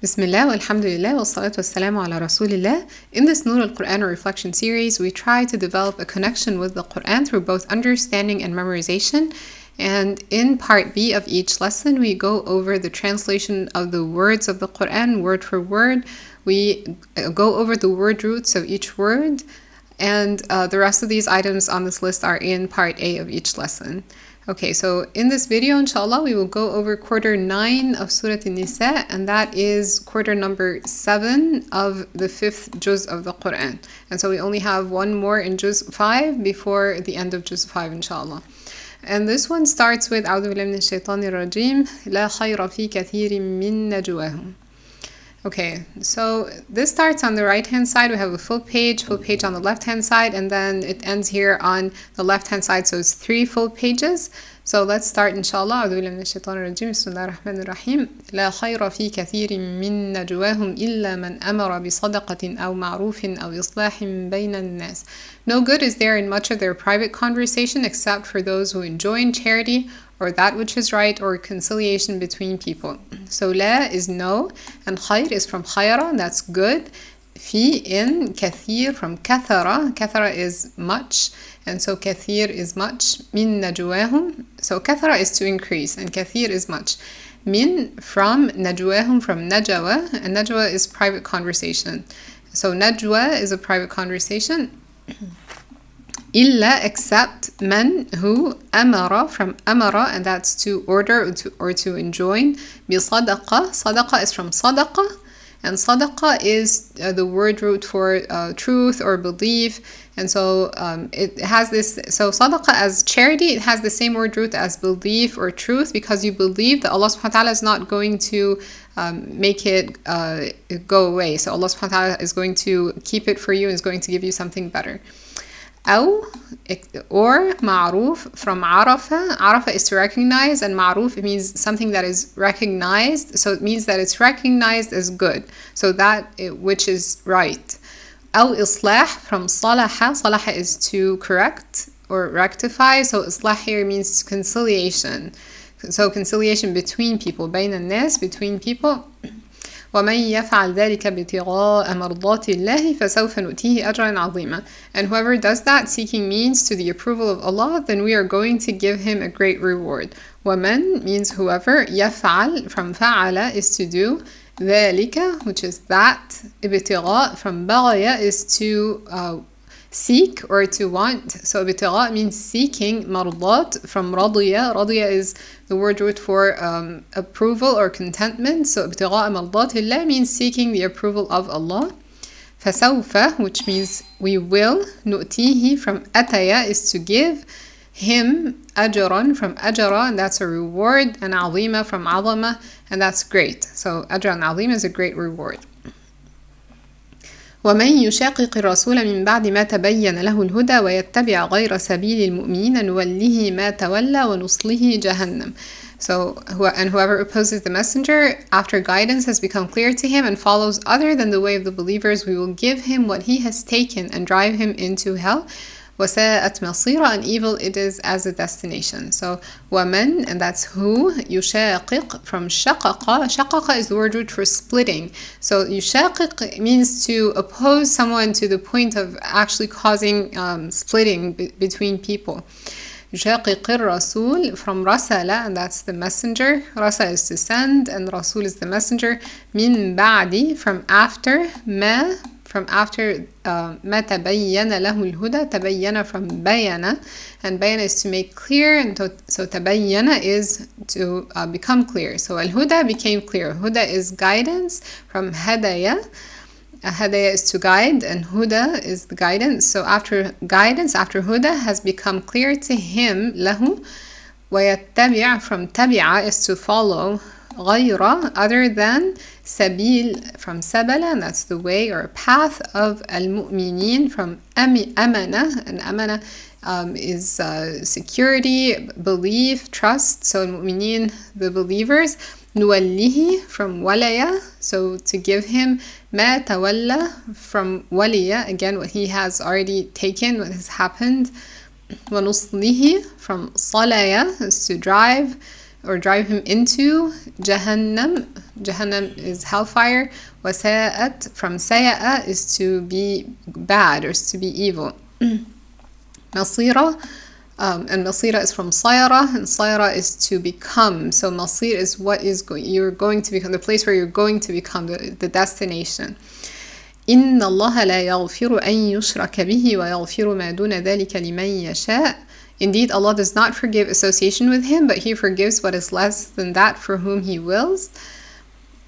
Bismillah, walhamdulillah, wassalatu wassalamu ala rasulillah. In this Nur al-Quran reflection series, we try to develop a connection with the Quran through both understanding and memorization. And in part B of each lesson, we go over the translation of the words of the Quran, word for word. We go over the word roots of each word. And the rest of these items on this list are in part A of each lesson. Okay, so in this video, inshallah, we will go over quarter 9 of Surat An-Nissaa, and that is quarter number 7 of the 5th juz of the Quran. And so we only have one more in juz 5 before the end of juz 5, inshallah. And this one starts with أعوذ بالله من الشيطان الرجيم لا خير في كثير من نجواهم. Okay, so this starts on the right-hand side. We have a full page on the left-hand side, and then it ends here on the left-hand side, so it's 3 full pages. So let's start, inshallah. أعوذ بالله من الشيطان الرجيم بسم الله الرحمن الرحيم لا خير في كثير من نجواهم إلا من أمر بصدقة أو معروف أو إصلاح بين الناس. No good is there in much of their private conversation except for those who enjoin charity or that which is right, or conciliation between people. So la is no, and khayr is from khayra, and that's good. Fi in, kathir from kathara. Kathara is much, and so kathir is much. Min najwahum. So kathara is to increase, and kathir is much. Min from najwahum, from najwa, and najwa is private conversation. So najwa is a private conversation. Illa, except man who amara from amara, and that's to order or to enjoin. Bi sadaqa. Sadaqa is from sadaqa, and sadaqa is the word root for truth or belief. And so it has this, so sadaqa as charity, it has the same word root as belief or truth, because you believe that Allah subhanahu wa ta'ala is not going to make it go away. So Allah subhanahu wa ta'ala is going to keep it for you and is going to give you something better. أو or ma'ruf from arafa. Arafa is to recognize, and ma'ruf, it means something that is recognized. So it means that it's recognized as good, so that which is right. أو islah from salaha. Salaha is to correct or rectify. So islah here means conciliation. So conciliation between people. بين الناس, between people. ومن يفعل ذلك ابتغاء مرضات الله فسوف نؤتيه أجرا عظيما. And whoever does that seeking means to the approval of Allah, then we are going to give him a great reward. ومن means whoever. يفعل from فعل is to do. ذلك, which is that. ابتغاء from بغي is to seek or to want. So ibtigha means seeking. Mardat from radiya. Radiya is the word root for approval or contentment. So ibtigha mardatillah means seeking the approval of Allah. Fasawfa, which means we will. Nu'tihi from ataya is to give him. Ajraan from ajra, and that's a reward. And azima from azama, and that's great. So ajran azim is a great reward. ومن يشاقق الرسول من بعد ما تبين له الهدى ويتبع غير سبيل المؤمنين نوله ما تولى ونصله جهنم. So, whoever opposes the messenger after guidance has become clear to him and follows other than the way of the believers, we will give him what he has taken and drive him into hell. وَسَاءَتْ مَصِيرًا, and evil it is as a destination. So, وَمَن, and that's who. يُشَاقِق from شَقَقَ. شَقَقَ is the word root for splitting. So, يُشَاقِق means to oppose someone to the point of actually causing splitting between people. يُشَاقِقِ الرَّسُولِ from رَسَلَ, and that's the messenger. رَسَلَ is to send, and Rasul is the messenger. مِن بَعْدِ from after. ما from after. ما تبين له الهدى. تبين from bayana, and bayana is to make clear, and so tabayyana is to become clear. So al-huda became clear. Huda is guidance from hadaya. Hadaya is to guide, and huda is the guidance. So after guidance, after huda has become clear to him, lahu. ويتبع from tabi'a is to follow. غير, other than. Sabil from sabala, and that's the way or path of al-mu'minin from amana, and amana is security, belief, trust. So al-mu'minin, the believers. Nuwallihi from walaya, so to give him. Ma tawalla from waliya, again what he has already taken, what has happened. Wa nuslihi from salaya is to drive. or drive him into Jahannam. Jahannam is hellfire. وَسَاءَت from saya'a is to be bad or is to be evil. Masira, and masira is from sayara, and sayara is to become. So masir is what is you're going to become, the place where you're going to become, the destination. إن الله لا يغفر أن يشرك به ويغفر ما دون ذلك لمن يشاء. Indeed, Allah does not forgive association with Him, but He forgives what is less than that for whom He wills.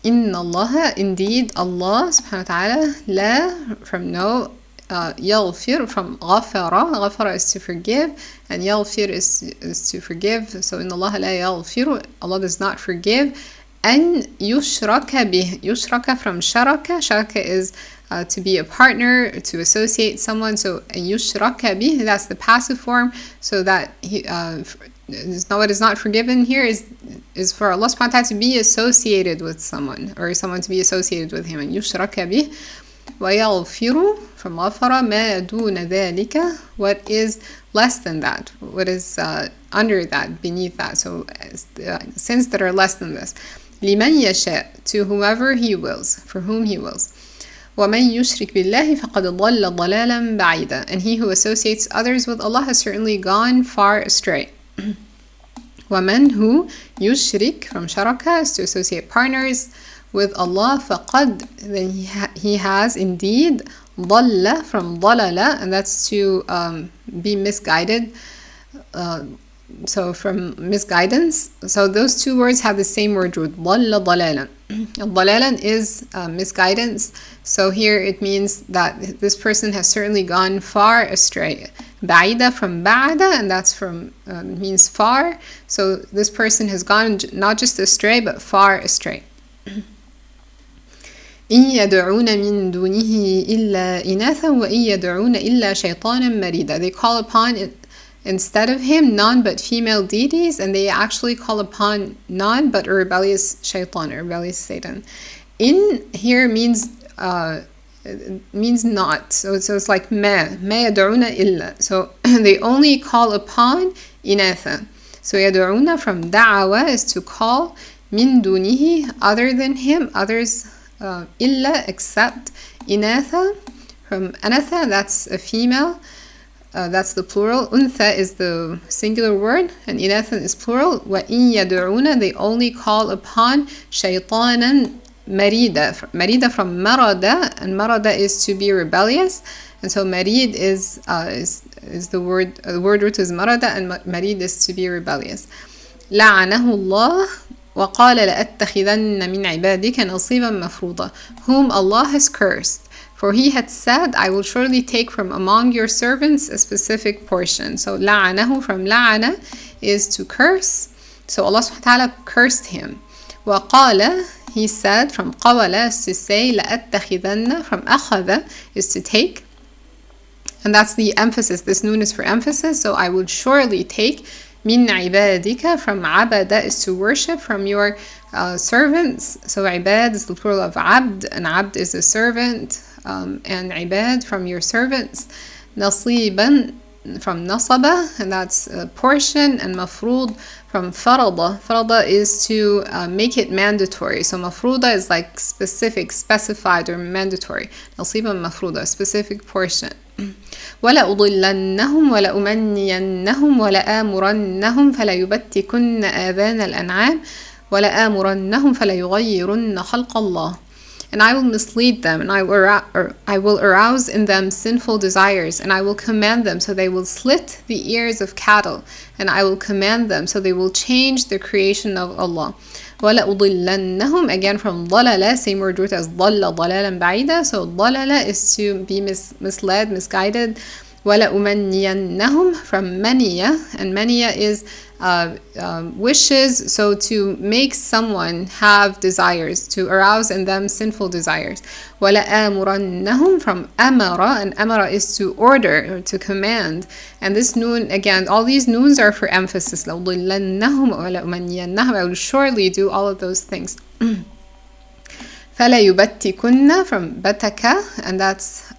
إن الله, indeed, Allah subhanahu wa ta'ala, la, from no, يغفر, from غفر. غفر is to forgive, and يغفر is to forgive. So إن الله لا يغفر, Allah does not forgive. أن يشرك به, يشرك from شرك. شرك is to be a partner, to associate someone. So يشرك به, that's the passive form. So that what is not forgiven here is for Allah subhanahu wa ta'ala to be associated with someone, or someone to be associated with Him. And يشرك به. ويغفر from غفر ما دون ذلك, what is less than that, what is under that, beneath that. So sins that are less than this. لمن يشاء, to whoever He wills, for whom He wills. وَمَنْ يُشْرِكْ بِاللَّهِ فَقَدْ ضَلَّ ضَلَالًا بَعِيدًا. And he who associates others with Allah has certainly gone far astray. وَمَنْ who يُشْرِكْ from sharaka is to associate partners with Allah. فَقَدْ, then he has indeed ضَلَّ from ضَلَلَ, and that's to be misguided. So from misguidance. So those two words have the same word root. ضَلَّ ضَلَالًا. ضَلَالًا is misguidance. So here it means that this person has certainly gone far astray. بعيدة from بعد, and that's from means far. So this person has gone not just astray, but far astray. إن يدعون من دونه إلا إناثا وإن يدعون إلا شيطانا مريدا. They call upon it instead of Him none but female deities, and they actually call upon none but a rebellious shaitan, a rebellious Satan. In here means not. So it's like ما يدعون إلا. So they only call upon إناثا. So يدعون from دعوة is to call, من دونه other than Him, others, إلا except, إناثا from أنثى, that's a female. That's the plural. Untha is the singular word, and inathan is plural. وَإِن يَدْعُونَ, they only call upon shaytanan marida. Marida from marada, and marada is to be rebellious, and so marid is the word. The word root is marada, and marid is to be rebellious. لعنه الله وقال لأتخذن من عبادك نصيبا مفروضا. Whom Allah has cursed. For He had said, I will surely take from among your servants a specific portion. So لعنه from لعنة is to curse. So Allah subhanahu wa ta'ala cursed him. وقال, He said, from قَوَلَ is to say, لأتخذن from أخذ is to take. And that's the emphasis. This noon is for emphasis. So I would surely take. من عبادك from عبد is to worship, from your servants. So عباد is the plural of عبد, and عبد is a servant. And عباد from your servants. نصيبا from نصبة, and that's a portion, and مفروض from فرضة. فرضة is to make it mandatory. So مفروضة is like specific, specified, or mandatory. نصيبا مفروضة, specific portion. وَلَأُضِلَّنَّهُمْ وَلَأُمَنِّيَنَّهُمْ وَلَآمُرَنَّهُمْ فَلَيُبَتِّكُنَّ آذَانَ الْأَنْعَامِ وَلَآمُرَنَّهُمْ فَلَيُغَيِّرُنَّ خَلْقَ اللَّهِ. And I will mislead them, and I will arouse in them sinful desires, and I will command them so they will slit the ears of cattle, and I will command them so they will change the creation of Allah. وَلَأُضِلَّنَّهُمْ, again from ضَلَلَ, same word root as ضَلَّ ضَلَالًا بَعِيدًا. So ضَلَلَ is to be misled, misguided. وَلَأُمَنِّيَنَّهُمْ from maniya, and maniya is wishes, so to make someone have desires, to arouse in them sinful desires. وَلَآمُرَنَّهُمْ from amara, and amara is to order or to command. And this noon, again, all these noons are for emphasis. لَأُضِلَّنَّهُمْ وَلَأُمَنِّيَنَّهُمْ, I will surely do all of those things. فَلَيُبَتِّكُنَّ from bataka, and that's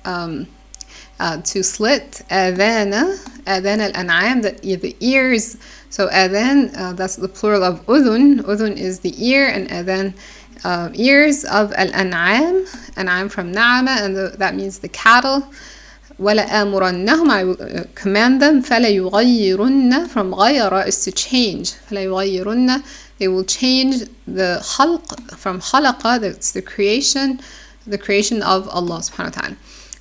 to slit adhan al-an'am, the ears. So adhan, that's the plural of udhun. Udhun is the ear, and adhan, ears of al-an'am. An'am from na'ama, and that means the cattle. وَلَآمُرَنَّهُمْ, I will command them. فَلَيُغَيِّرُنَّ, from غَيَّرَ is to change. فَلَيُغَيِّرُنَّ, they will change the khalq from khalaqa, that's the creation of Allah subhanahu wa ta'ala.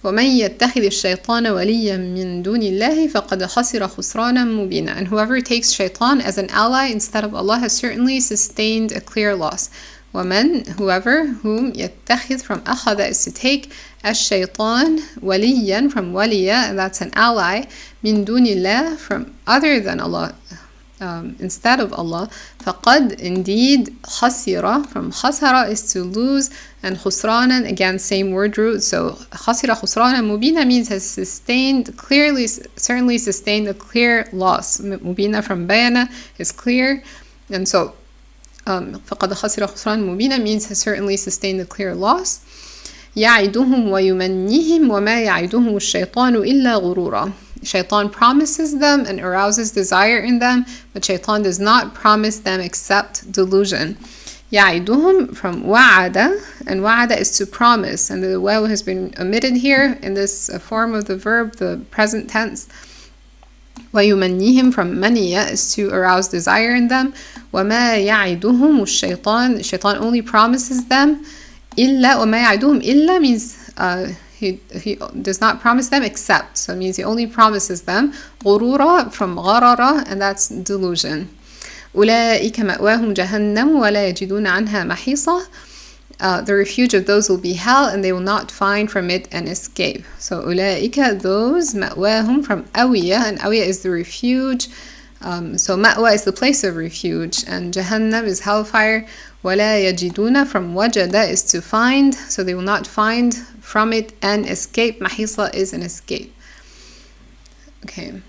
وَمَنْ يَتَّخِذِ الشَّيْطَانَ وَلِيًّا مِّن دُونِ اللَّهِ فَقَدْ خَسِرَ خُسْرَانًا مُبِينًا, and whoever takes shaitan as an ally instead of Allah has certainly sustained a clear loss. وَمَنْ, whoever, whom, يَتَّخِذ, from أَخَذَ is to take, الشيطان, waliyan, from waliya, and that's an ally, min dunillah, from other than Allah, instead of Allah. فقد, indeed, خسر, from خسر is to lose, and خسرانا, again same word root. So خسر خسرانا مبينا means has sustained, clearly, certainly sustained a clear loss. مبينا from bayana is clear, and so فقد خسر خسرانا مبينا means has certainly sustained a clear loss. يعدهم ويمنيهم وما يعدهم الشيطان إلا غرورا. Shaitan promises them and arouses desire in them, but shaitan does not promise them except delusion. يعدهم from وعد, and وعد is to promise, and the waw has been omitted here in this form of the verb, the present tense. ويمنيهم from maniya is to arouse desire in them. وما يعدهم الشيطان, shaitan only promises them. إلا, وما يعدهم إلا means he does not promise them except, so it means he only promises them. غرورا from غرر, and that's delusion. أولئك مأواهم جهنم ولا يجدون عنها محيصا. The refuge of those will be hell, and they will not find from it an escape. So أولئك, those, مأواهم from أوية, and أوية is the refuge. So مأوى is the place of refuge, and Jahannam is hellfire. وَلَا يَجِدُونَ from وَجَدَ is to find, so they will not find from it an escape. محيصة is an escape. Okay.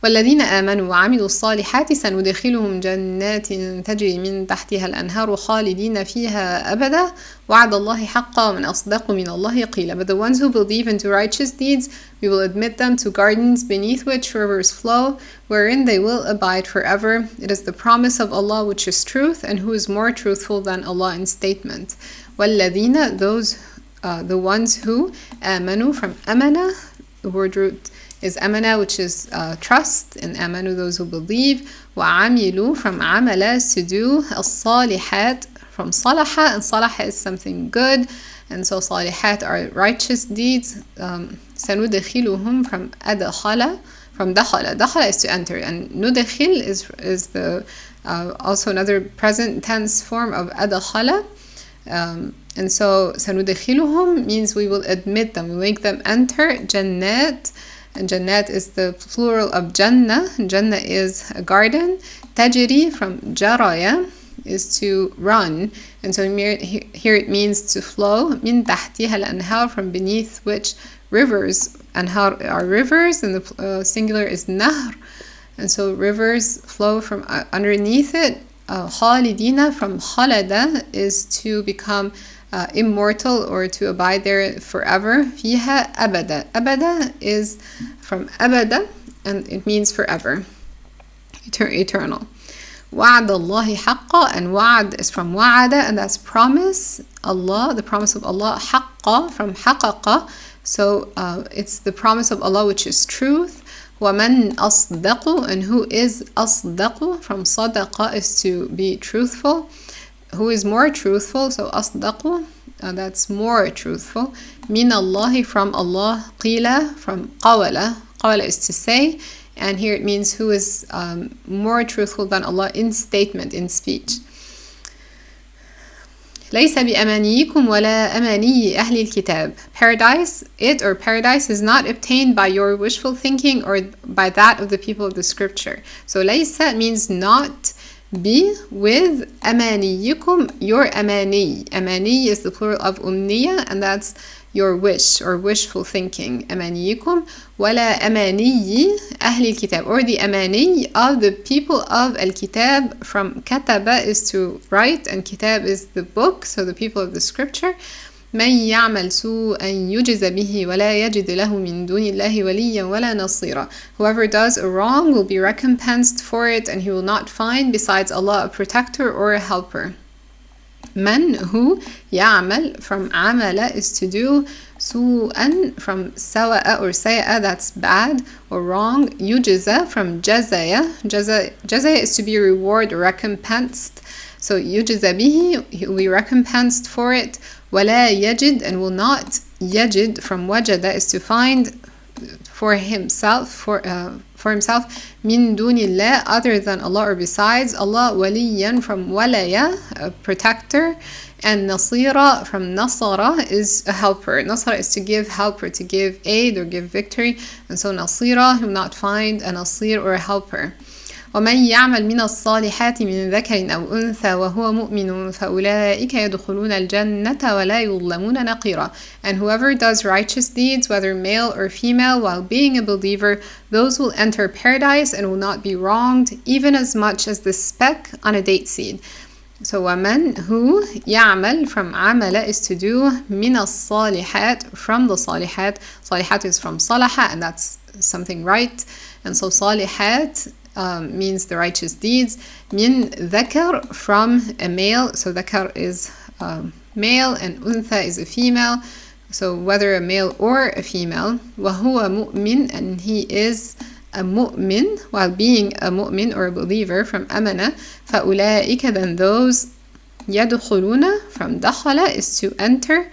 والذين آمنوا وعملوا الصالحات سندخلهم جنات تجري من تحتها الأنهار خالدين فيها أبدا وعد الله حقا ومن أصدق من الله قيلا. But the ones who believe and do righteous deeds, we will admit them to gardens beneath which rivers flow, wherein they will abide forever. It is the promise of Allah which is truth, and who is more truthful than Allah in statement. والذين, those, the ones who, آمنوا from amana, the word root is amana, which is trust, and amanu, those who believe. وعملوا from amala is to do. الصالحات from salaha, and salaha is something good, and so salihat are righteous deeds. سندخلهم from adkhala, from dakhala. Dakhala is to enter, and nudakhil is the also another present tense form of adkhala. And so سندخلهم means we will admit them, we make them enter. Jannat, and Jannat is the plural of Jannah. Jannah is a garden. Tajri from Jaraya is to run, and so here it means to flow. Min tahtiha al-anhar, from beneath which rivers. Anhar are rivers, and the singular is nahr, and so rivers flow from underneath it. Khalidina from khalada is to become immortal, or to abide there forever. Fiha abada. Abada is from abada, and it means forever, eternal. Wa'ad Allahi haqqa, and wa'ad is from wa'ada, and that's promise. Allah, the promise of Allah. Haqqa from haqaqa, so it's the promise of Allah which is truth. وَمَنْ أَصْدَقُ, and who is أصدق from صدق is to be truthful. Who is more truthful, so أصدق, that's more truthful. Min Allahi from Allah. Qila from qawala. Qawala is to say, and here it means who is more truthful than Allah in statement, in speech. ليس بأمانيكم ولا أماني أهل الكتاب. Paradise is not obtained by your wishful thinking or by that of the people of the scripture. So ليس means not. Be with أمانيكم, your أماني. أماني is the plural of أمنية, and that's your wish or wishful thinking. أمانيكم ولا أماني أهل الكتاب, or the أماني of the people of Al-Kitab. From kataba is to write, and kitab is the book, so the people of the scripture. من يعمل سوءا يجز به ولا يجد له من دون الله وليا ولا نصيرا. Whoever does a wrong will be recompensed for it, and he will not find besides Allah a protector or a helper. من who يعمل from عمل is to do, سوءا from سوء or سيئة that's bad or wrong, يجزى from جزايا, جزايا is to be rewarded or recompensed, so يجزى به he will be recompensed for it, ولا يجد and will not, يجد from وجد is to find for himself, for himself, من دون الله other than Allah or besides Allah, وليا from walaya, a protector, and nasira from nasara is a helper. Nasara is to give help or to give aid or give victory, and so nasira he will not find a nasir or a helper. ومن يعمل من الصالحات من ذكر أو أنثى وهو مؤمن فأولئك يدخلون الجنة ولا يظلمون نقيرا. And whoever does righteous deeds, whether male or female, while being a believer, those will enter paradise and will not be wronged, even as much as the speck on a date seed. So ومن who يعمل from عمل is to do, من الصالحات from the صالحات. صالحات is from صلح, and that's something right, and so صالحات means the righteous deeds. من ذكر from a male, so ذكر is male and أنثى is a female, so whether a male or a female. وهو مؤمن, and he is a mu'min while being a mu'min or a believer from أمنة. فأولئك then those, يدخلون from دخل is to enter,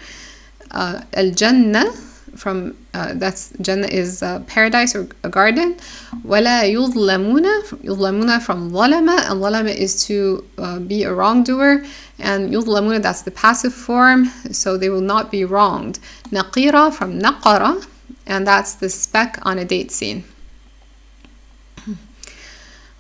الجنة from that's Jannah is paradise or a garden. ولا يظلمون from ظلم, and ظلم is to be a wrongdoer, and يظلمون that's the passive form, so they will not be wronged. نقيرة from نقرة, and that's the speck on a date scene.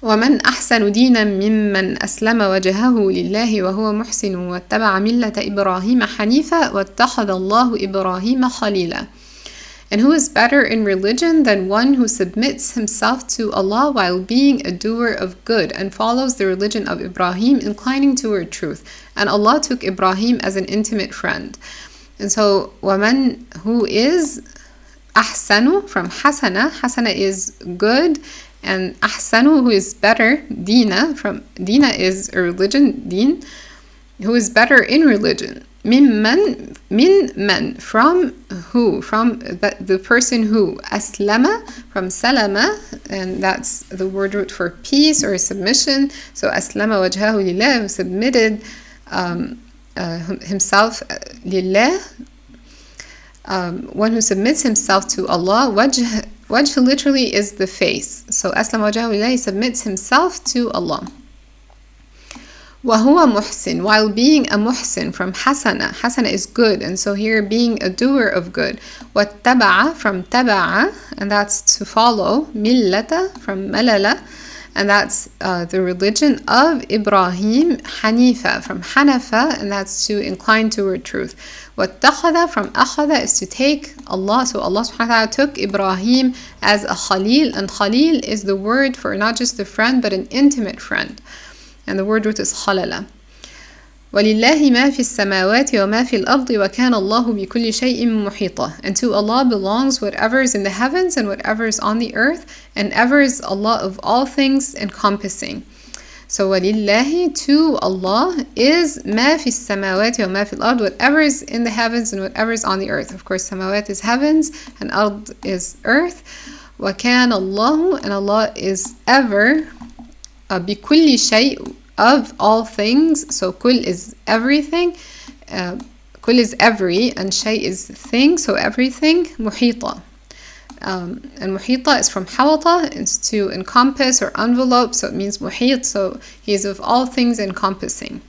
ومن أحسن دينا ممن أسلم وجهه لله وهو محسن واتبع ملة إبراهيم حنيفا واتخذ الله إبراهيم خليلا. And who is better in religion than one who submits himself to Allah while being a doer of good and follows the religion of Ibrahim, inclining toward truth. And Allah took Ibrahim as an intimate friend. And so ومن who is أحسن from حسنة. حسنة is good, and أحسن who is better. دينا from دينا is a religion, دين, who is better in religion. من من from who, from the person who. أسلم from سلم, and that's the word root for peace or submission, so أسلم وجهه لله, who submitted himself لله, one who submits himself to Allah. وجه literally is the face, so أسلم وجهه لله, he submits himself to Allah. وهو محسن, while being a muhsin from حسنة. حسنة is good, and so here being a doer of good. واتبع from تبع, and that's to follow. ملة from ملل, and that's the religion of Ibrahim. حنيفة from حنفة, and that's to incline toward truth. واتخذ from أخذ is to take. Allah, so Allah subhanahu wa ta'ala took Ibrahim as a Khalil, and Khalil is the word for not just a friend but an intimate friend, and the word root is خلل. وَلِلَّهِ مَا فِي السَّمَاوَاتِ وَمَا فِي الْأَرْضِ وَكَانَ اللَّهُ بِكُلِّ شَيْءٍ مُحِيطًا. And to Allah belongs whatever is in the heavens and whatever is on the earth, and ever is Allah of all things encompassing. So وَلِلَّهِ, to Allah, is مَا فِي السَّمَاوَاتِ وَمَا فِي الْأَرْضِ, whatever is in the heavens and whatever is on the earth. Of course, samawat is heavens and ard is earth. وَكَانَ اللَّهُ, and Allah is ever بكل شيء, of all things. So kul is everything, kul is every, and shay is thing, so everything. محيطة, and محيطة is from حوطة, it's to encompass or envelope, so it means محيط, so he is of all things encompassing.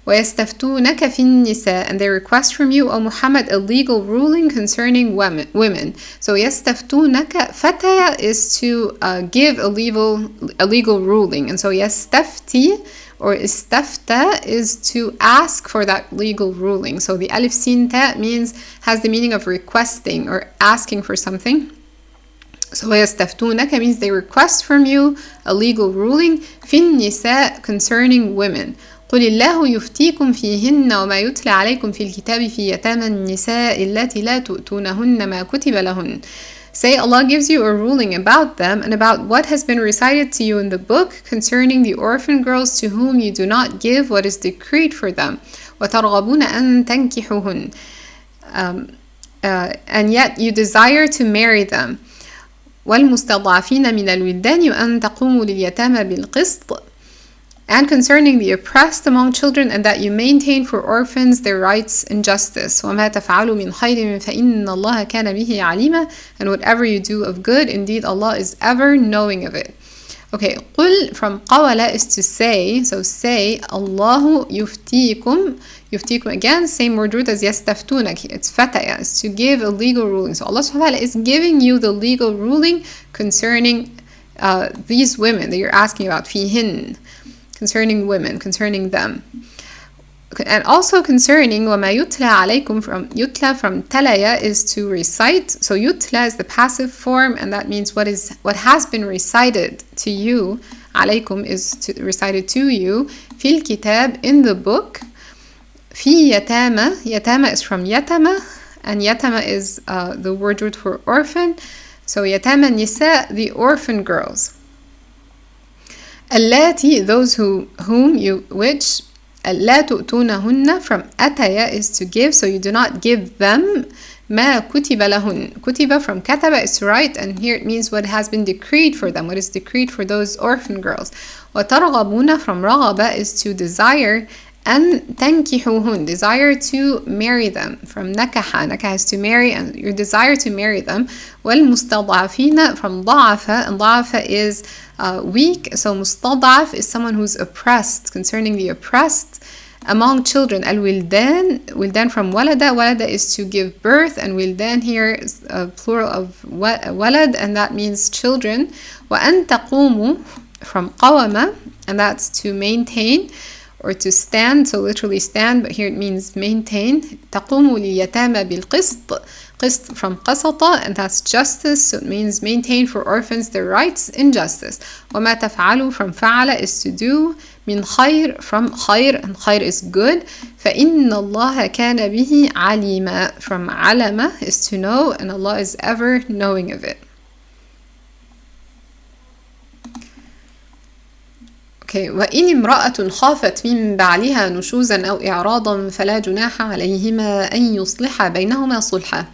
وَيَسْتَفْتُونَكَ فِي النِّسَاءِ, and they request from you, O Muhammad, a legal ruling concerning women. So يَسْتَفْتُونَكَ, fataya is to give a legal ruling, and so يَسْتَفْتِ or istafta is to ask for that legal ruling. So the alif sin ta has the meaning of requesting or asking for something. So وَيَسْتَفْتُونَكَ means they request from you a legal ruling. فِي النِّسَاءِ, concerning women. قل الله يفتيكم فيهن وما يتلى عليكم في الكتاب في يتامى النساء اللاتي لا تؤتونهن ما كتب لهن. Say Allah gives you a ruling about them and about what has been recited to you in the book concerning the orphan girls to whom you do not give what is decreed for them. وترغبون أن تنكحوهن. And yet you desire to marry them. والمستضعفين من الولدان وأن تقوموا لليتامى بالقسط. And concerning the oppressed among children, and that you maintain for orphans their rights and justice. وَمَا تَفْعَلُوا مِنْ خَيْرٍ فَإِنَّ اللَّهَ كَانَ بِهِ عَلِيمًا. And whatever you do of good, indeed Allah is ever knowing of it. Okay, قُل from قَوَلَ is to say, so say, Allah يُفْتِيكُم. يُفْتِيكُم again, same word root as يَسْتَفْتُونَك. It's fataya, is to give a legal ruling. So Allah subhanahu wa ta'ala is giving you the legal ruling concerning these women that you're asking about. فِيهِنْ. Concerning women, concerning them. And also concerning وَمَا يُتْلَى عَلَيْكُمْ from yutla from talaya is to recite. So yutla is the passive form, and that means what has been recited to you. عليكم is recited to you. فِي الْكِتَاب in the book. فِي يَتَامَى. Yatama is from yatama, and yatama is the word root for orphan. So يَتَامَى النِّسَاء, the orphan girls. اللاتي, those whom you, which لا تؤتونهن from أتيا is to give, so you do not give them ما كتب لهن. كتب from كتب is to write, and here it means what has been decreed for them, what is decreed for those orphan girls. وترغبون from رغبة is to desire, and تنكحوهن, desire to marry them, from نكح, نكح is to marry, and your desire to marry them. والمستضعفين from ضعف, and ضعف is weak, so مستضعف is someone who's oppressed, concerning the oppressed among children. الولدان, wildan from walada, walada is to give birth, and wildan here is a plural of walad, and that means children. وأن تقوموا from قوم, and that's to maintain or to stand, so literally stand, but here it means maintain. تقوموا لليتامى بالقسط, قسط from قسطة, and that's justice, so it means maintain for orphans their rights in justice. وما تفعلوا from فعل is to do, من خير from خير, and خير is good. فإن الله كان به عليما from علم is to know, and Allah is ever knowing of it. Okay. وإن امرأة خافت من بعلها نشوزا أو إعراضا فلا جناح عليهما أن يصلحا بينهما صلحا.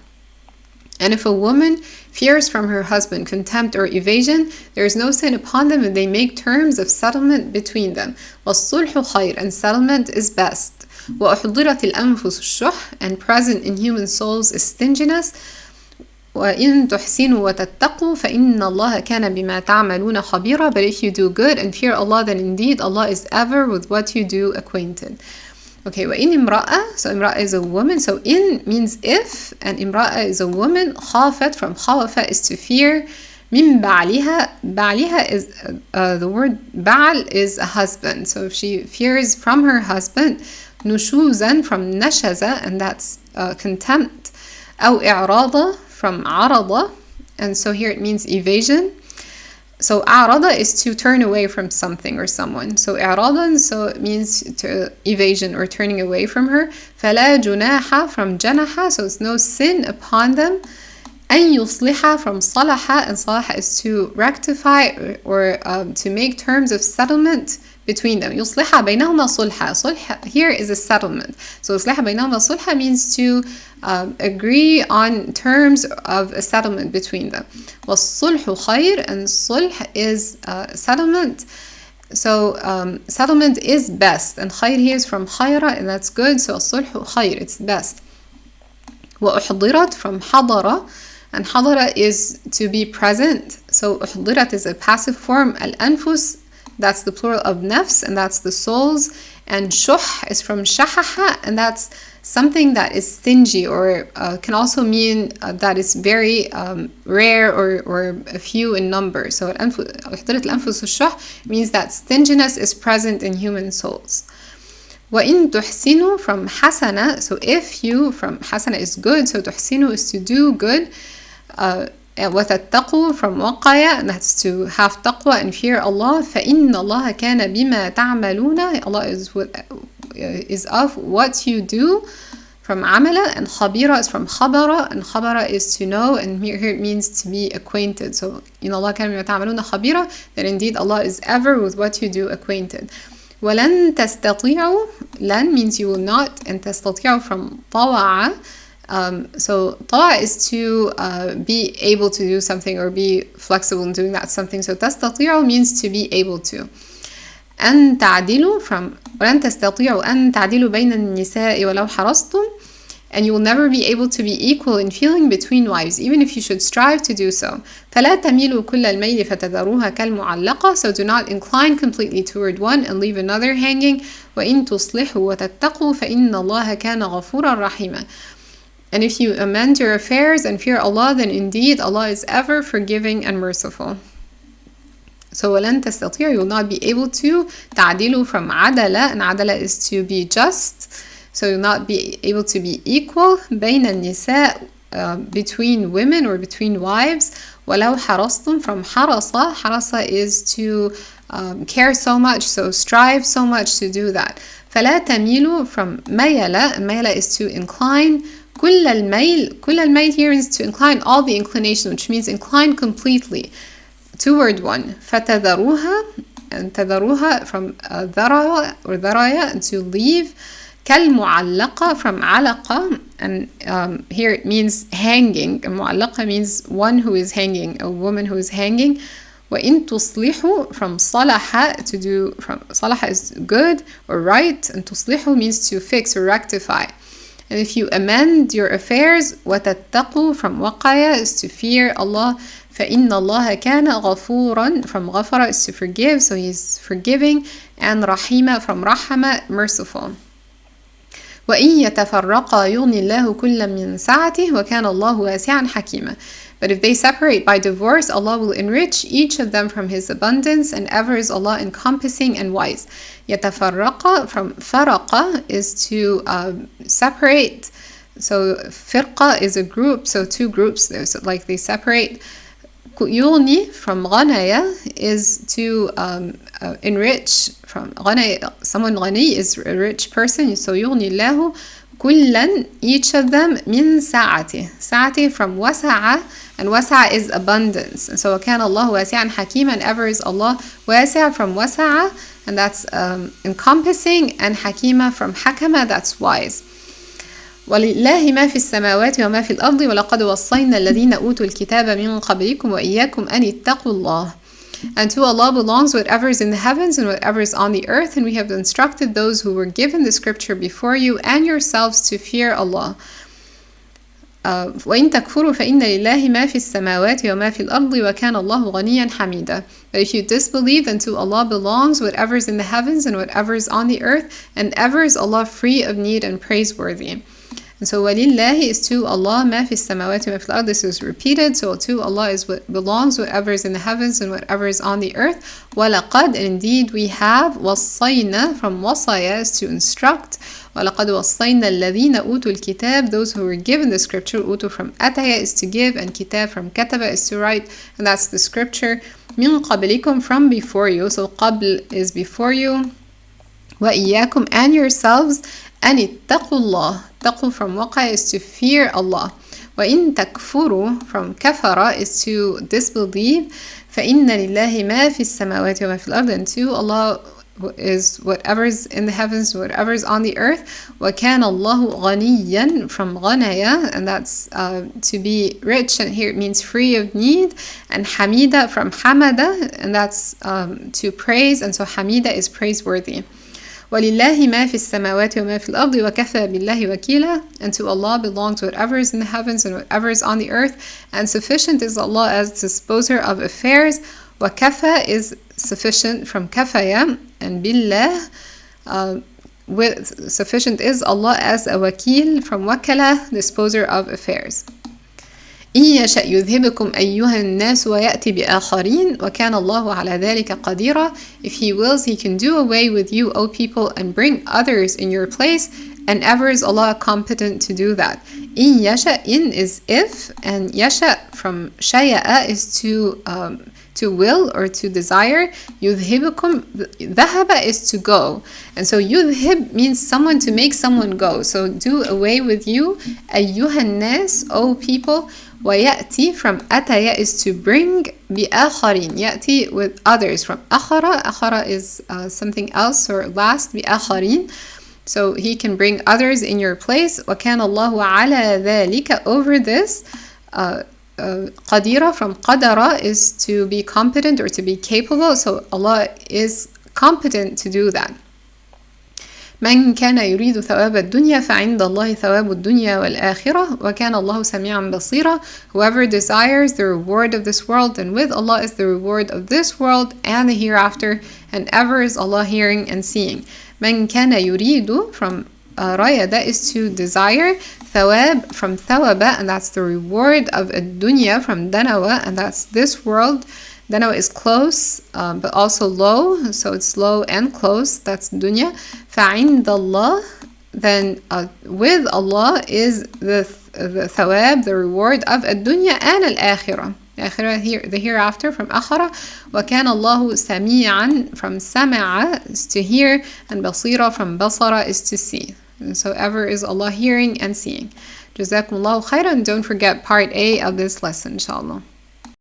And if a woman fears from her husband contempt or evasion, there is no sin upon them if they make terms of settlement between them. والصلح خير, and settlement is best. وأحضرت الأنفس الشح, and present in human souls is stinginess. وَإِن تُحْسِنُوا وَتَتَّقُوا فَإِنَّ اللَّهَ كَانَ بِمَا تَعْمَلُونَ خَبِيرًا. But if you do good and fear Allah, then indeed Allah is ever with what you do acquainted. Okay, وَإِن امرأة, so imra'ah is a woman, so in means if, and imra'ah is a woman. خافت from خَوَفَ is to fear. من بعلها, بعلها is the word بعل is a husband, so if she fears from her husband. نشوزا from نشزة, and that's contempt. أو إعراضا from عرضة, and so here it means evasion. So أعرض is to turn away from something or someone. So إعراضا, so it means to evasion or turning away from her. فلا جناح from جناح, so it's no sin upon them. أن يصلح from صلح, and صلح is to rectify or to make terms of settlement between them. يصلح بينهما صلحا. صلح here is a settlement. So يصلح بينهما صلحا means to agree on terms of a settlement between them. والصلح خير, and صلح is settlement. So settlement is best, and خير here is from خيرة, and that's good. So الصلح خير, it's best. وأحضرت from حضرة, and حضرة is to be present. So أحضرت is a passive form. الأنفس, that's the plural of nafs, and that's the souls. And shuh is from shahaha, and that's something that is stingy, or can also mean that is very rare or a few in number. So أحضرت الأنفس الشح means that stinginess is present in human souls. وَإِن تُحْسِنُوا from hasana, so if you, from hasana is good, so تُحْسِنُوا is to do good. وتتقوا from وقاية, and that's to have taqwa and fear Allah. فإن الله كان بما تعملون, Allah is of what you do from amala, and khabira is from khabara, and khabara is to know, and here it means to be acquainted. So in Allah كان بما تعملون خبيرا, that indeed Allah is ever with what you do acquainted. ولن تستطيعوا, لن means you will not, and تستطيعوا from طوع. So طوع is to be able to do something or be flexible in doing that something. So تستطيعوا means to be able to. أن تعدلوا from ولن تستطيعوا أن تعدلوا بين النساء ولو حرصتم, and you will never be able to be equal in feeling between wives, even if you should strive to do so. فلا تميلوا كل الميل فتذروها كالمعلقة, so do not incline completely toward one and leave another hanging. وإن تصلحوا وتتقوا فإن الله كان غفورا رحيما. And if you amend your affairs and fear Allah, then indeed Allah is ever forgiving and merciful. So وَلَن تستطيع, you will not be able to. تعدلوا from عدلة, and عدلة is to be just. So you will not be able to be equal. بين النساء, between women or between wives. ولو حرصتم from حرصة. حرصة is to care so much, so strive so much to do that. فلا تميلوا from ميلة, and ميلة is to incline. كل الميل, كل الميل here is to incline all the inclination, which means incline completely toward one. فتذروها, and تذروها from ذرى or ذرايا, and to leave. كالمعلقة from علقة, and here it means hanging, and معلقة means one who is hanging, a woman who is hanging. وإن تصلحوا from صلح, to do, from صلح is good or right, and تصلحوا means to fix or rectify. And if you amend your affairs, وتتقوا from وقاية is to fear Allah. فإن الله كان غفورا from غفر is to forgive, so he's forgiving, and رحيما from رحمة, merciful. وإن يتفرقا يغني الله كلا من سعته وكان الله واسعا حكيما. But if they separate by divorce, Allah will enrich each of them from His abundance, and ever is Allah encompassing and wise. يتفرقا from فرقة is to separate. So فرقة is a group, so two groups, so like they separate. يغني from غنية is to enrich. From غني, someone غني is a rich person, so يغني الله كلا, each of them, من سعته. سعته from وسع, and وسع is abundance, and so وكان الله واسعا حكيما, and ever is Allah واسع from وسع, and that's encompassing, and حكيمة from حكمة, that's wise. ولله ما في السماوات وما في الأرض ولقد وصينا الذين أوتوا الكتاب من قبلكم وإياكم أن اتقوا الله. And to Allah belongs whatever is in the heavens and whatever is on the earth, and we have instructed those who were given the scripture before you and yourselves to fear Allah. وإن تكفروا فإن لله ما في السماوات وما في الأرض وكان الله غنيا حميدا. But if you disbelieve, then to Allah belongs whatever is in the heavens and whatever is on the earth, and ever is Allah free of need and praiseworthy. And so وَلِلَّهِ is to Allah مَا فِي السَّمَاوَاتِ وَمَا فِي الْأَرْضِ. This is repeated, so to Allah is what belongs whatever is in the heavens and whatever is on the earth. وَلَقَدْ, and indeed we have. وَصَّيْنَا from wasaya is to instruct. وَلَقَدْ وَصَّيْنَا الَّذِينَ أُوتُوا الْكِتَابِ, those who were given the scripture. Utu from ataya is to give, and kitab from kataba is to write, and that's the scripture. مِن قَبْلِكُمْ from before you, so قبل is before you. وَإِيَّاكُمْ and yourselves. أن اتقوا الله, تقوا from وقع is to fear Allah. وإن تكفروا from كفر is to disbelieve. فإن لله ما في السماوات وما في الأرض, and to Allah is whatever is in the heavens, whatever is on the earth. وكان الله غنيا from غنيا, and that's to be rich, and here it means free of need. And حميدة from حمدة, and that's to praise, and so حميدة is praiseworthy. وَلِلَّهِ مَا فِي السَّمَاوَاتِ وَمَا فِي الْأَرْضِ وَكَفَى بِاللَّهِ وَكِيلًا. And to Allah belongs whatever is in the heavens and whatever is on the earth, and sufficient is Allah as disposer of affairs. وَكَفَى is sufficient from كَفَيَ, and بِاللَّهِ with sufficient is Allah as a wakil from wakala, disposer of affairs. إن يشأ يذهبكم أيها الناس ويأتي بآخرين وكان الله على ذلك قديرا. If He wills, He can do away with you, O people, and bring others in your place, and ever is Allah competent to do that. in yasha, in is if, and yasha from shaya'a is to will or to desire. Yudhibukum, dhahaba is to go. And so yudhib means someone, to make someone go. So do away with you. Ayyuhan nas, O people. وَيَأْتِي from ataya is to bring. بِآخَرِينَ, يأتي with others. From akhara is something else or last. بِآخَرِينَ, so he can bring others in your place. وَكَانَ اللَّهُ عَلَى ذَلِكَ, over this. Qadira from qadara is to be competent or to be capable. So Allah is competent to do that. من كان يريد ثواب الدنيا فعند الله ثواب الدنيا والآخرة وكان الله سميعا بصيرا. Whoever desires the reward of this world, and with Allah is the reward of this world and the hereafter, and ever is Allah hearing and seeing. من كان يريد from raya, that is to desire. Thawab from thawaba, and that's the reward of dunya, from danawa, and that's this world. Danawa is close, but also low, so it's low and close. That's dunya. فَعِنْدَ Allah, then with Allah is the thawab, the reward of dunya and al-akhirah. Akhirah, here, the hereafter, from akhara. وَكَانَ اللَّهُ سَمِيعًا from sama'a is to hear, and basira from basara is to see. And so ever is Allah hearing and seeing. Jazakumullahu khairan. Don't forget part A of this lesson, inshallah.